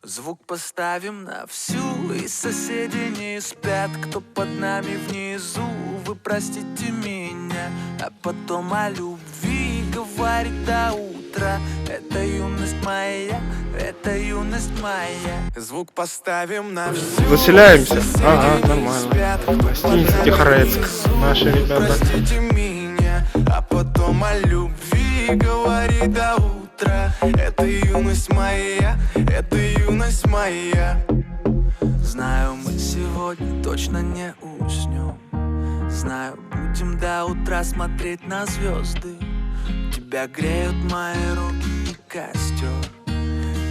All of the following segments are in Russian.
Звук поставим на всю, и соседи не спят. Кто под нами внизу, вы простите меня. А потом о любви говорит до утра. Это юность моя, это юность моя. Звук поставим на всю. Заселяемся? Ага, нормально. Гостиница Тихорецк. Наши ребята. Простите меня, а потом о любви говорит до утра. Это юность моя, это юность моя. Знаю, мы сегодня точно не уснем. Знаю, будем до утра смотреть на звезды. Тебя греют мои руки и костер.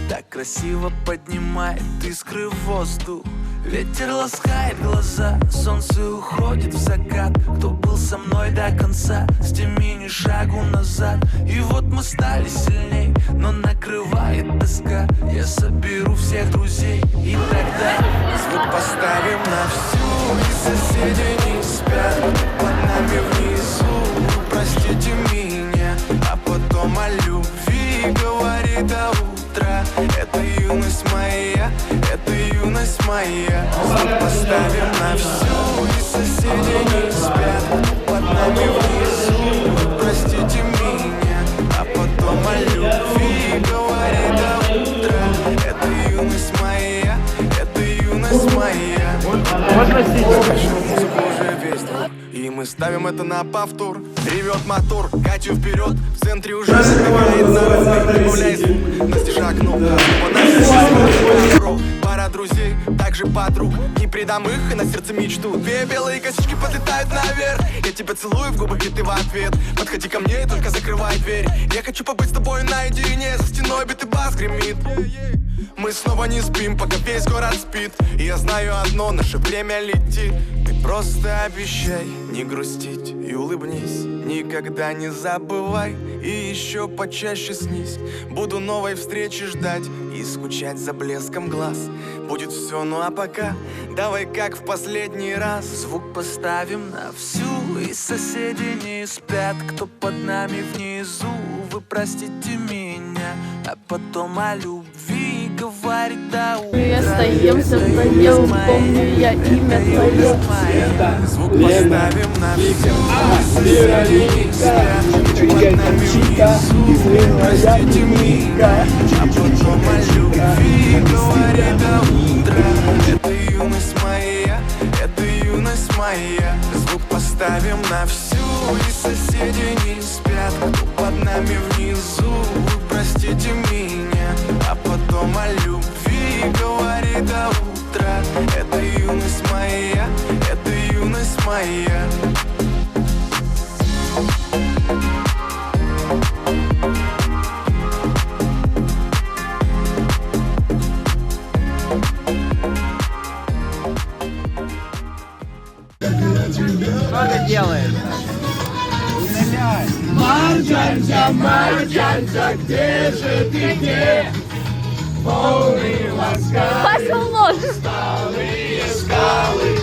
Так красиво поднимает искры в воздух. Ветер ласкает глаза, солнце уходит в закат. Кто был со мной до конца, с теми ни шагу назад. И вот мы стали сильней, но накрывает тоска. Я соберу всех друзей, и тогда звук поставим на всю, и соседи не спят. Под нами внизу, простите меня, а потом о любви говорит до утра. Это юность моя, это юность моя. Звук поставим на всю, и соседи не спят. Под нами внизу, простите меня, а потом о любви говорит до утра. Это юность моя, это юность моя. Скажи, музыку уже весь двор, и мы ставим это на повтор. Ревет мотор, Катю вперед, в центре уже загорается разбег. Прибавляй звук, настежь окно. Пара друзей, также подруг. Не предам их и на сердце мечту. Две белые косички подлетают наверх. Я тебя целую в губы, и ты в ответ. Подходи ко мне и только закрывай дверь. Я хочу побыть с тобой наедине. За стеной битый бас гремит. Мы снова не спим, пока весь город спит. И я знаю одно, наше время летит. Ты просто обещай не грустить и улыбнись. Никогда не забывай и еще почаще снись. Буду новой встречи ждать и скучать за блеском глаз. Будет все, ну а пока давай как в последний раз. Звук поставим на всю, и соседи не спят. Кто под нами внизу, вы простите меня, а потом о любви говорит до утра. Мы остаемся вдвоем, помню я имя твое. Звук поставим на всю, и соседи не спят. Под нами внизу, вы простите меня, а потом о любви говорит до утра. Это юность моя, это юность моя. Звук поставим на всю, и соседи не спят. Кто под нами внизу, вы простите меня, а потом о любви говорит до утра. Это юность моя, это юность моя. Что ты делаешь? Марджанджа, Марджанджа, где же ты, где? Полный ласкай, Пошел вон! сталые скалы.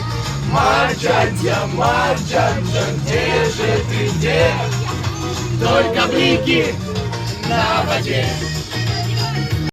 Марджанджа, Марджанджа, где же ты, где? Только блики на воде.